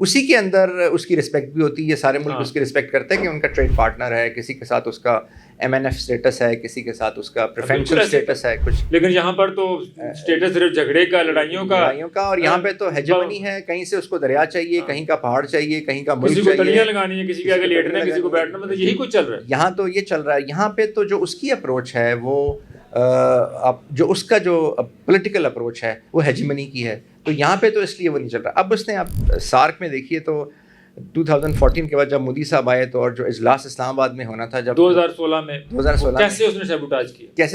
اسی کے اندر اس کی رسپیکٹ بھی ہوتی ہے. یہ سارے ملک اس کی رسپیکٹ کرتے ہیں کہ ان کا ٹریڈ پارٹنر ہے, کسی کے ساتھ اس کا MNF اسٹیٹس ہے, کسی کے ساتھ اس کا پریفرنشل اسٹیٹس ہے کچھ. لیکن یہاں پر تو اسٹیٹس صرف جھگڑے کا, لڑائیوں کا, اور یہاں پہ تو ہیجمنی ہے, کہیں سے اس کو دریا چاہیے, کہیں کا پہاڑ چاہیے, کہیں کا ملک چاہیے, کسی کو تلیاں لگانی ہے, کسی کے آگے لیٹنا ہے, کسی کو بیٹھنا, مطلب یہی کچھ چل رہا ہے یہاں. تو یہ چل رہا ہے یہاں پہ. تو جو اس کی اپروچ ہے وہ جو اس کا جو پولیٹیکل اپروچ ہے وہ ہیجمنی کی ہے. تو یہاں پہ تو اس لیے وہ نہیں چل رہا. اب اس نے آپ سارک میں دیکھیے تو 2014 کے بعد جب مودی صاحب آئے تو, اور جو اجلاس اسلام آباد میں ہونا تھا جب 2016 میں, کیسے اس نے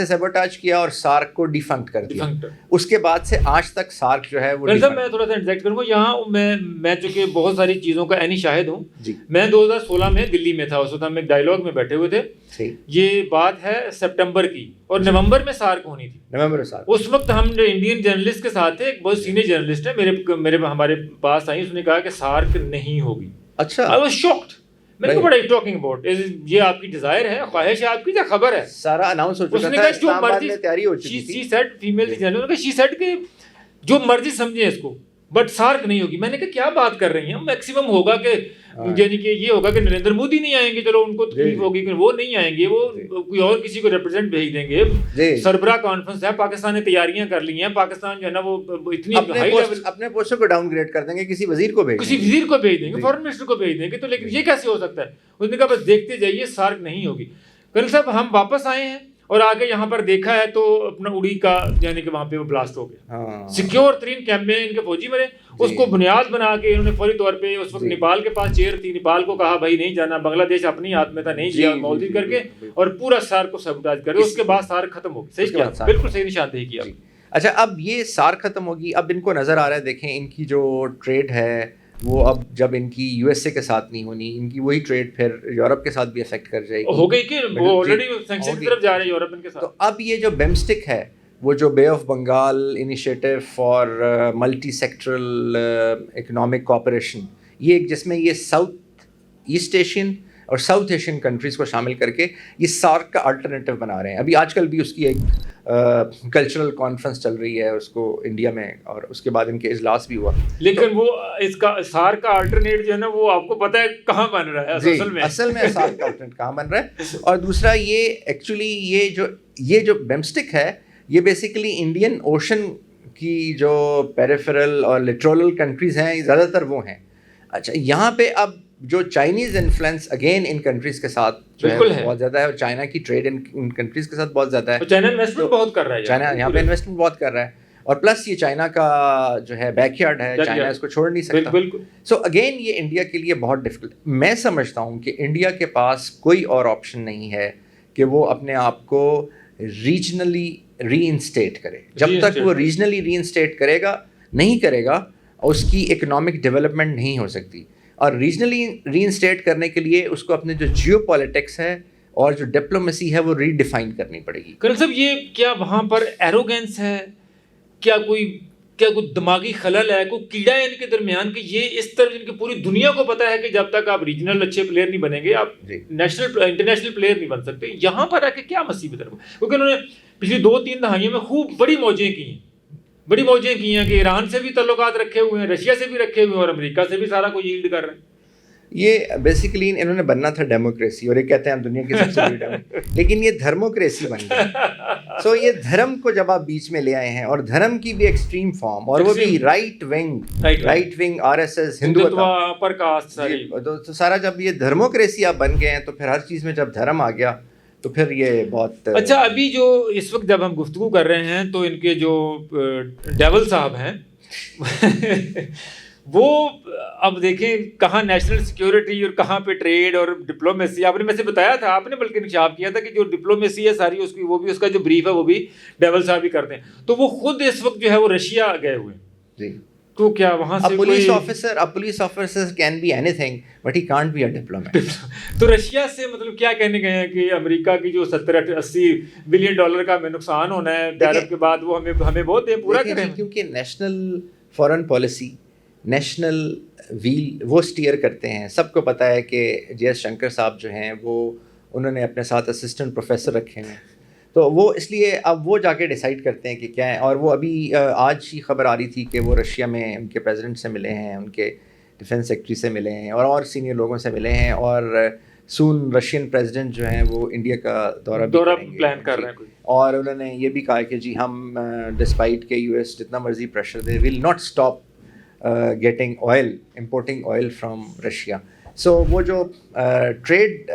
سیبوٹاج کیا اور سارک کو ڈیفنکٹ کر دیا. اس کے بعد سے آج تک سارک جو ہے وہ میں تھوڑا سا انٹریکٹ کروں گا یہاں. میں چونکہ بہت ساری چیزوں کا عینی شاہد ہوں. میں 2016 میں دلی میں تھا, اس وقت ہم ایک ڈائیلاگ میں بیٹھے ہوئے تھے. یہ بات ہے سپٹمبر کی, اور نومبر میں سارک ہونی تھی. اس وقت ہم جو انڈین جرنلسٹ کے ساتھ تھے, ایک بہت سینئر جرنلسٹ ہے ہمارے پاس آئی, اس نے کہا کہ سارک نہیں ہوگی. اچھا, I was shocked. میں نے کہا ٹاکنگ اباؤٹ, یہ آپ کی ڈیزائر ہے, خواہش ہے آپ کی, یا خبر ہے؟ سارا اناؤنس ہو چکا تھا, اسلام آباد میں تیاری ہو چکی تھی. she said, female journalist, she said کہ جو مرضی سمجھیں اس کو, بٹ سارک نہیں ہوگی. میں نے کہا کیا بات کر رہی ہیں, میکسیمم ہوگا کہ یعنی کہ یہ ہوگا کہ نریندر مودی نہیں آئیں گے, چلو ان کو تکلیف ہوگی کہ وہ نہیں آئیں گے, وہ کوئی اور کسی کو ریپرزینٹ بھیج دیں گے. سربراہ کانفرنس ہے, پاکستان نے تیاریاں کر لی ہیں, پاکستان جو ہے نا وہ اتنی ہائی لیول اپنے پوسٹوں کو ڈاؤن گریڈ کر دیں گے, کسی وزیر کو بھیج دیں گے, فارن منسٹر کو بھیج دیں گے. تو لیکن یہ کیسے ہو سکتا ہے؟ اس نے کہا بس دیکھتے جائیے, سارک نہیں ہوگی. کنل صاحب ہم واپس آئے ہیں اور آگے یہاں پر دیکھا ہے تو اپنا اڑی کا یعنی کہ وہاں پہ وہ بلاسٹ ہو گیا. سیکیور ترین کیمپ میں ان کے فوجی مرے. اس کو بنیاد بنا کے انہوں نے فوری طور پہ, اس وقت نیپال کے پاس چیئر تھی, نیپال کو کہا بھائی نہیں جانا, بنگلہ دیش اپنی ہاتھ میں تھا, نہیں جیا, مولدی کر کے اور پورا سارک کو سبوٹاج کر دیا. اس کے بعد سارک ختم ہو گئی. صحیح کیا, بالکل صحیح نشاندہی کیا. اچھا, اب یہ سارک ختم ہوگی. اب ان کو نظر آ رہا ہے, دیکھیں ان کی جو ٹریڈ ہے وہ اب جب ان کی USA کے ساتھ نہیں ہونی, ان کی وہی ٹریڈ پھر یورپ کے ساتھ بھی افیکٹ کر جائے گی. ہو گئی کہ وہ آلریڈی سینکشن کی طرف جا رہے ہیں یورپ ان کے ساتھ. تو اب یہ جو بیمسٹک ہے, وہ جو بے of Bengal initiative for multi sectoral economic cooperation, یہ جس میں یہ ساؤتھ ایسٹ ایشین اور ساؤتھ ایشین کنٹریز کو شامل کر کے یہ سارک کا الٹرنیٹیو بنا رہے ہیں. ابھی آج کل بھی اس کی ایک کلچرل کانفرنس چل رہی ہے اس کو انڈیا میں, اور اس کے بعد ان کے اجلاس بھی ہوا. لیکن وہ اس کا سارک کا الٹرنیٹ جو ہے نا وہ آپ کو پتہ ہے کہاں بن رہا ہے اصل میں سارک کا الٹرنیٹ کہاں بن رہا ہے. اور دوسرا یہ ایکچولی یہ جو بیمسٹک ہے یہ بیسیکلی انڈین اوشن کی جو پیریفرل اور لٹرولل کنٹریز ہیں زیادہ تر وہ ہیں. اچھا, یہاں پہ اب جو Chinese influence again in countries کے ساتھ جو ہے بہت زیادہ ہے, اور چائنا کی ٹریڈ ان کنٹریز کے ساتھ بہت زیادہ ہے. چائنا انویسٹمنٹ بہت کر رہا ہے, چائنا یہاں پہ انویسٹمنٹ بہت کر رہا ہے, اور پلس یہ چائنا کا جو ہے بیک یارڈ ہے, چائنا اس کو چھوڑ نہیں سکتا. سو اگین یہ انڈیا کے لیے بہت ڈفیکلٹ. میں سمجھتا ہوں کہ انڈیا کے پاس کوئی اور آپشن نہیں ہے کہ وہ اپنے آپ کو ریجنلی ری انسٹیٹ کرے. جب تک وہ ریجنلی ری انسٹیٹ نہیں کرے گا اس کی اکنامک ڈیولپمنٹ نہیں ہو سکتی. اور ریجنلی ری انسٹیٹ کرنے کے لیے اس کو اپنے جو جیو پالیٹکس ہے اور جو ڈپلومیسی ہے وہ ری ڈیفائن کرنی پڑے گی. کنل صاحب, یہ کیا وہاں پر ایروگینس ہے, کیا کوئی دماغی خلل ہے, کوئی کیڑا ہے ان کے درمیان کہ یہ اس طرح ان کی پوری دنیا کو پتہ ہے کہ جب تک آپ ریجنل اچھے پلیئر نہیں بنیں گے آپ انٹرنیشنل پلیئر نہیں بن سکتے. یہاں پر آ کے کیا مصیبت ہے, کیونکہ انہوں نے پچھلی 2-3 دہائیوں میں خوب بڑی موجیں کی ہیں کہ ایران سے بھی تعلقات رکھے ہوئے ہیں, رشیا سے بھی رکھے ہوئے ہیں, اور امریکہ سے بھی سارا کوئی ییلڈ کر رہے ہیں. یہ بیسیکلی انہوں نے بننا تھا ڈیموکریسی, اور یہ کہتے ہیں ہم دنیا کی سب سے بڑی ڈیموکریسی, لیکن یہ دھرموکریسی بن گئی. سو یہ دھرم کو جب آپ بیچ میں لے آئے ہیں, اور دھرم کی بھی ایکسٹریم فارم, اور وہ بھی رائٹ ونگ RSS ہندوتوا پر کاسٹ ساری, تو سارا جب یہ دھرموکریسی آپ بن گئے ہیں تو پھر ہر چیز میں جب دھرم آ گیا تو پھر یہ بہت اچھا. ابھی جو اس وقت جب ہم گفتگو کر رہے ہیں تو ان کے جو ڈیول صاحب ہیں وہ اب دیکھیں کہاں نیشنل سیکیورٹی اور کہاں پہ ٹریڈ اور ڈپلومیسی. آپ نے میں سے بتایا تھا, آپ نے بلکہ انکشاف کیا تھا کہ جو ڈپلومیسی ہے ساری اس کی وہ بھی اس کا جو بریف ہے وہ بھی ڈیول صاحب ہی کرتے ہیں. تو وہ خود اس وقت جو ہے وہ رشیا گئے ہوئے ہیں. تو کیا وہاں سے police officer can be anything but he can't be a diplomat. تو رشیا سے مطلب کیا کہنے گئے ہیں کہ امریکہ کی جو 70-80 بلین ڈالر کا ہمیں نقصان ہونا ہے ٹیرف کے بعد, وہ ہمیں بہت دیں پورا کریں. کیونکہ national foreign policy, national well وہ اسٹیئر کرتے ہیں. سب کو پتہ ہے کہ JS شنکر صاحب جو ہیں وہ انہوں نے اپنے ساتھ اسسٹنٹ پروفیسر رکھے ہیں, تو وہ اس لیے اب وہ جا کے ڈیسائیڈ کرتے ہیں کہ کیا ہے. اور وہ ابھی آج ہی خبر آ رہی تھی کہ وہ رشیا میں ان کے پریزیڈنٹ سے ملے ہیں, ان کے ڈیفینس سیکٹری سے ملے ہیں اور سینئر لوگوں سے ملے ہیں, اور سون رشین پریزیڈنٹ جو ہیں وہ انڈیا کا دورہ پلان کر رہے ہیں, اور انہوں نے یہ بھی کہا کہ جی ہم ڈسپائٹ کہ یو ایس جتنا مرضی پریشر دے will not stop getting oil, importing oil from Russia. So وہ جو ٹریڈ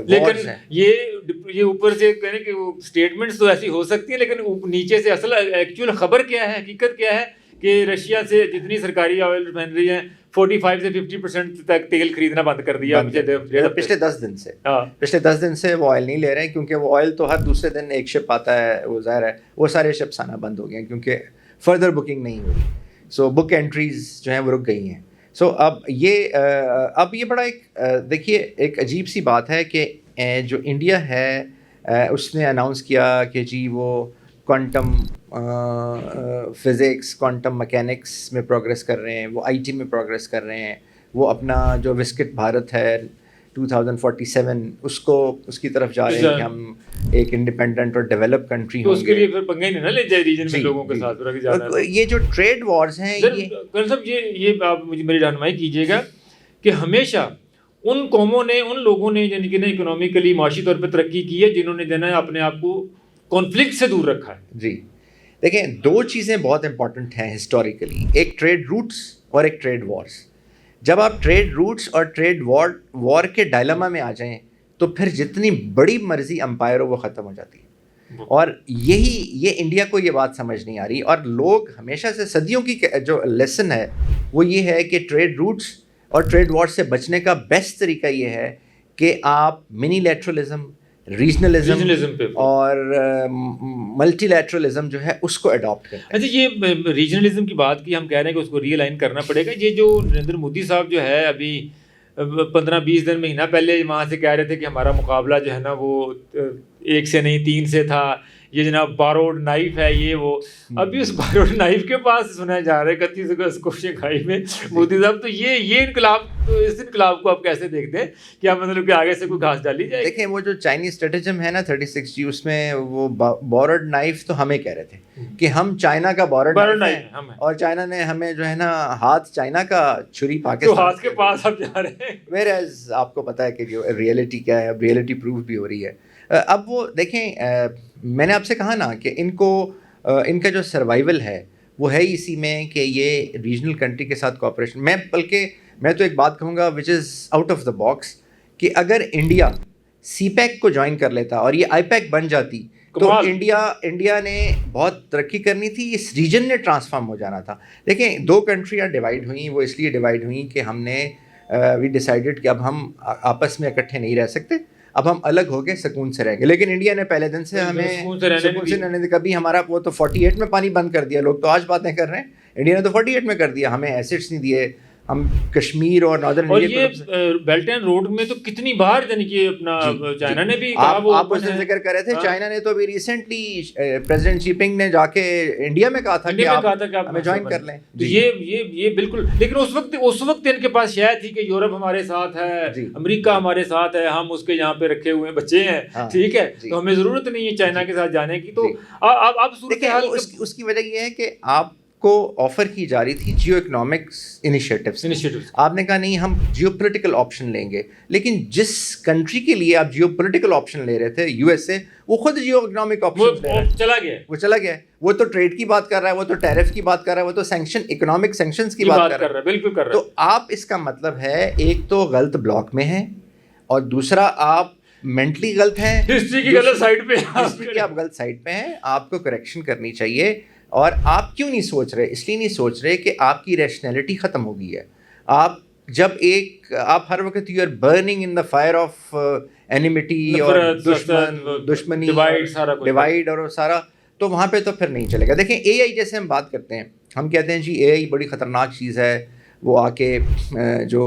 لیکن یہ اوپر سے کہنے کہ وہ اسٹیٹمنٹس تو ایسی ہو سکتی ہیں, لیکن نیچے سے اصل ایکچوئل خبر کیا ہے, حقیقت کیا ہے کہ رشیا سے جتنی سرکاری آئل ریفائنری ہیں 45 سے 50% تک تیل خریدنا بند کر دیا پچھلے 10 دن سے. پچھلے 10 دن سے وہ آئل نہیں لے رہے ہیں, کیونکہ وہ آئل تو ہر دوسرے دن ایک شپ آتا ہے, وہ ظاہر ہے وہ سارے شپس آنا بند ہو گئے ہیں کیونکہ فردر بکنگ نہیں ہوئی. سو بک انٹریز جو ہیں وہ رک گئی ہیں. سو اب یہ بڑا ایک دیکھیے ایک عجیب سی بات ہے کہ جو انڈیا ہے اس نے اناؤنس کیا کہ جی وہ کوانٹم فزکس, کوانٹم مکینکس میں پروگریس کر رہے ہیں, وہ آئی ٹی میں پروگریس کر رہے ہیں, وہ اپنا جو وسکٹ بھارت ہے 2047 اس کی طرف جا رہے ہیں کہ ہم ایک انڈیپینڈنٹ اور ڈیولپ کنٹری ہوں گے. اس کے لیے پھر پنگے نہیں نہ لے جائے ریجن میں لوگوں کے ساتھ. یہ جو ٹریڈ وارز ہیں یہ آپ مجھے میری رہنمائی کیجیے گا کہ ہمیشہ ان قوموں نے, ان لوگوں نے جن کی اکنامیکلی معاشی طور پہ ترقی کی ہے, جنہوں نے جو ہے اپنے آپ کو کانفلکٹ سے دور رکھا ہے. جی دیکھیں, دو چیزیں بہت امپورٹنٹ ہیں ہسٹوریکلی, ایک ٹریڈ روٹس اور ایک ٹریڈ وارز. جب آپ ٹریڈ روٹس اور ٹریڈ وار کے ڈائلما میں آ جائیں تو پھر جتنی بڑی مرضی امپائر ہو وہ ختم ہو جاتی ہے. اور یہ انڈیا کو یہ بات سمجھ نہیں آ رہی, اور لوگ ہمیشہ سے صدیوں کی جو لیسن ہے وہ یہ ہے کہ ٹریڈ روٹس اور ٹریڈ وار سے بچنے کا بیسٹ طریقہ یہ ہے کہ آپ منی لیٹرلزم, ریجنلزم اور ملٹی لیٹرلزم جو ہے اس کو اڈاپٹ کریں. اچھا, یہ ریجنلزم کی بات کی, ہم کہہ رہے ہیں کہ اس کو ری الائن کرنا پڑے گا. یہ جو نریندر مودی صاحب جو ہے ابھی 15-20 دن مہینہ پہلے وہاں سے کہہ رہے تھے کہ ہمارا مقابلہ جو ہے نا وہ 1 سے نہیں 3 سے تھا, یہ جناب باروڈ نائف ہے یہ وہ. ابھی اس باروڈ نائف کے پاس سنا جا رہا ہے 31 اگست کو شنگھائی میں مودی صاحب. تو یہ انقلاب, تو اس انقلاب کو آپ کیسے دیکھتے ہیں, کیا مطلب کہ آگے سے کوئی گھاس ڈالی جائے؟ دیکھیں وہ جو چائنیز اسٹریٹجم ہے نا 36G, اس میں وہ باروڈ نائف تو ہمیں کہہ رہے تھے کہ ہم چائنا کا باروڈ نائف ہیں, اور چائنا نے ہمیں جو ہے نا ہاتھ چائنا کا چھری پاکستان ہاتھ کے پاس آپ جا رہے ہیں. ویئرز آپ کو پتہ ہے کہ جو ریئلٹی کیا ہے, اب ریئلٹی پروف بھی ہو رہی ہے. اب وہ دیکھیں, میں نے آپ سے کہا نا کہ ان کا جو سروائیول ہے وہ ہے اسی میں کہ یہ ریجنل کنٹری کے ساتھ کوآپریشن. میں تو ایک بات کہوں گا which is out of the box, کہ اگر انڈیا سی پیک کو جوائن کر لیتا اور یہ آئی پیک بن جاتی تو انڈیا نے بہت ترقی کرنی تھی, اس ریجن نے ٹرانسفارم ہو جانا تھا. دیکھیں 2 کنٹریاں ڈیوائڈ ہوئیں, وہ اس لیے ڈیوائڈ ہوئیں کہ ہم نے وی ڈیسائیڈڈ کہ اب ہم آپس میں اکٹھے نہیں رہ سکتے, اب ہم الگ ہو کے سکون سے رہیں گے. لیکن انڈیا نے پہلے دن سے ہمیں سکون سے رہنے دے. کبھی ہمارا وہ تو 48 میں پانی بند کر دیا, لوگ تو آج باتیں کر رہے ہیں, انڈیا نے تو 48 میں کر دیا, ہمیں ایسٹس نہیں دیے, ہم کشمیر اور ناردرن انڈیا, اور یہ بیلٹ اینڈ روڈ میں تو کتنی بار یعنی کہ اپنا چائنا نے بھی آپ اس نے ذکر کر رہے تھے, چائنا نے تو ابھی ریسنٹلی پریزیڈنٹ شی پنگ نے جا کے انڈیا میں کہا تھا کہ آپ ہمیں جوائن کر لیں. یہ بالکل, لیکن اس وقت ان کے پاس شاید تھی کہ یورپ ہمارے ساتھ ہے, امریکہ ہمارے ساتھ ہے, ہم اس کے یہاں پہ رکھے ہوئے بچے ہیں, ٹھیک ہے, تو ہمیں ضرورت نہیں ہے چائنا کے ساتھ جانے کی. تو اب صورتحال اس کی وجہ یہ ہے کہ آپ کو آفر کی جا رہی تھی جیو اکنامکس انیشیٹوز. آپ نے کہا نہیں ہم جیو پولیٹیکل آپشن لیں گے, لیکن جس کنٹری کے لیے آپ جیو پولیٹیکل آپشن لے رہے تھے یو ایس اے, وہ خود جیو اکنامک آپشن چلا گیا. وہ تو ٹریڈ کی بات کر رہا ہے, وہ تو ٹیرف کی بات کر رہا ہے, وہ تو اکنامک سینکشنز کی بات کر رہا ہے. بالکل کر رہا ہے. تو آپ اس کا مطلب ہے ایک تو غلط بلاک میں ہیں, اور دوسرا آپ مینٹلی غلط ہیں, ہسٹری کی غلط سائڈ پہ, ہسٹری کی آپ غلط سائڈ پہ ہیں. آپ کو کریکشن کرنی چاہیے. اور آپ کیوں نہیں سوچ رہے, اس لیے نہیں سوچ رہے کہ آپ کی ریشنلٹی ختم ہو گئی ہے. آپ جب آپ ہر وقت you are burning in the fire of enmity اور دشمنی ڈیوائڈ اور سارا, تو وہاں پہ تو پھر نہیں چلے گا. دیکھیں اے آئی جیسے ہم بات کرتے ہیں, ہم کہتے ہیں جی اے آئی بڑی خطرناک چیز ہے, وہ آ کے جو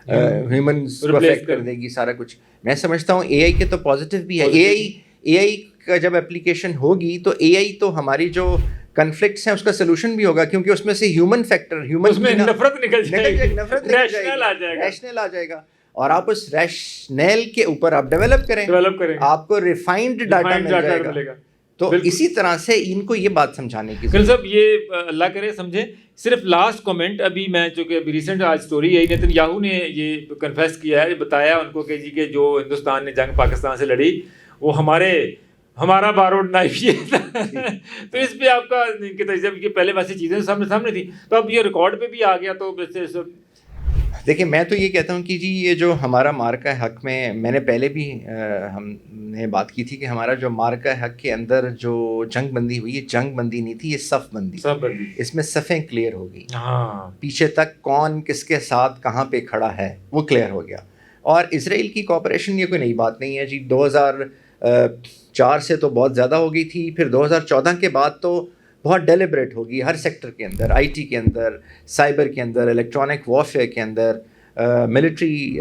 ہیومنس کو افیکٹ کر دے گی سارا کچھ. میں سمجھتا ہوں اے آئی کے تو پازیٹیو بھی ہے. اے آئی کا جب اپلیکیشن ہوگی تو اے آئی تو ہماری جو کنفلکٹس ہیں اس کا سولوشن بھی ہوگا, کیونکہ اس میں سے ہیومن فیکٹر, نفرت نکل جائے گی, ریشنل آ جائے گا, اور آپ اس ریشنل کے اوپر آپ ڈیولپ کریں, آپ کو ریفائنڈ ڈاٹا مل جائے گا. تو اسی طرح سے ان کو یہ بات سمجھانے کی خلیل صاحب یہ اللہ کرے سمجھیں. صرف لاسٹ کومنٹ ابھی میں چونکہ ابھی ریسنٹ آج اسٹوری ہے نیتن یاہو نے یہ کنفیس کیا ہے, بتایا ان کو کہ جی کہ جو ہندوستان نے جنگ پاکستان سے لڑی وہ ہمارا بارود نائف یہ تھا. تو اس پہ آپ کا جب یہ پہلے ویسی چیزیں سامنے تھی تو اب یہ ریکارڈ پہ بھی آ گیا. تو دیکھیں میں تو یہ کہتا ہوں کہ جی یہ جو ہمارا مارکہ حق میں نے پہلے بھی ہم نے بات کی تھی کہ ہمارا جو مارکہ حق کے اندر جو جنگ بندی ہوئی, یہ جنگ بندی نہیں تھی, یہ صف بندی. اس میں صفیں کلیئر ہو گئی, پیچھے تک کون کس کے ساتھ کہاں پہ کھڑا ہے وہ کلیئر ہو گیا. اور اسرائیل کی کوآپریشن یہ کوئی نئی بات نہیں ہے جی. 2004 سے تو بہت زیادہ ہو گئی تھی, پھر 2014 کے بعد تو بہت ڈیلیبریٹ ہوگی ہر سیکٹر کے اندر, آئی ٹی کے اندر, سائبر کے اندر, الیکٹرانک وارفیئر کے اندر, ملٹری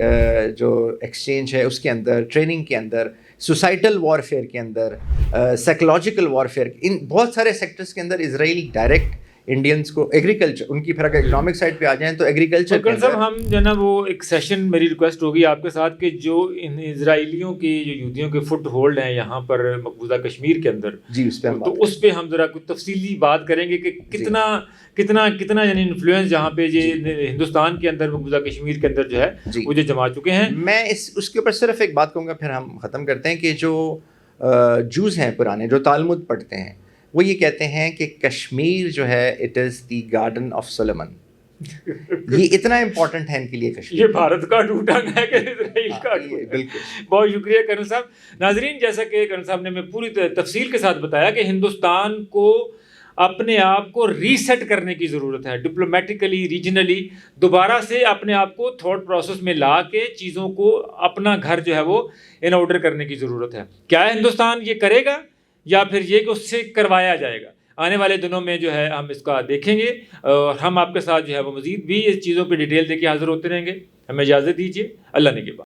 جو ایکسچینج ہے اس کے اندر, ٹریننگ کے اندر, سوسائٹل وارفیئر کے اندر, سائیکولوجیکل وارفیئر, ان بہت سارے سیکٹرز کے اندر اسرائیل ڈائریکٹ انڈینس کو ایگریکلچر, ان کی پھر اگر اکنامک سائڈ پہ آ جائیں تو ایگریکلچر کے اندر. ہم جو ہے نا وہ ایک سیشن میری ریکویسٹ ہوگی آپ کے ساتھ کہ جو ان اسرائیلیوں کی جو یہودیوں کے فٹ ہولڈ ہیں یہاں پر مقبوضہ کشمیر کے اندر, جی اس پہ تو اس پہ ہم ذرا کچھ تفصیلی بات کریں گے کہ کتنا یعنی انفلوئنس جہاں پہ یہ ہندوستان کے اندر مقبوضہ کشمیر کے اندر جو ہے وہ جو جما چکے ہیں. میں اس کے اوپر صرف ایک بات کہوں گا پھر ہم ختم کرتے ہیں کہ جو جوز ہیں پرانے جو تالمود پڑھتے ہیں وہ یہ کہتے ہیں کہ کشمیر جو ہے it is the garden of سلیمن. یہ اتنا امپورٹنٹ ہے ان کے لیے کشمیر, یہ بھارت کا ٹوٹا ہے کہ اسرائیل کا. بالکل بہت شکریہ کرنل صاحب. ناظرین جیسا کہ کرنل صاحب نے ہمیں پوری تفصیل کے ساتھ بتایا کہ ہندوستان کو اپنے آپ کو ریسیٹ کرنے کی ضرورت ہے, ڈپلومیٹیکلی ریجنلی دوبارہ سے اپنے آپ کو تھاٹ پروسیس میں لا کے چیزوں کو اپنا گھر جو ہے وہ ان آرڈر کرنے کی ضرورت ہے. کیا ہندوستان یہ کرے گا یا پھر یہ کہ اس سے کروایا جائے گا؟ آنے والے دنوں میں جو ہے ہم اس کا دیکھیں گے, اور ہم آپ کے ساتھ جو ہے وہ مزید بھی اس چیزوں پہ ڈیٹیل دے کے حاضر ہوتے رہیں گے. ہمیں اجازت دیجیے, اللہ نگہبان.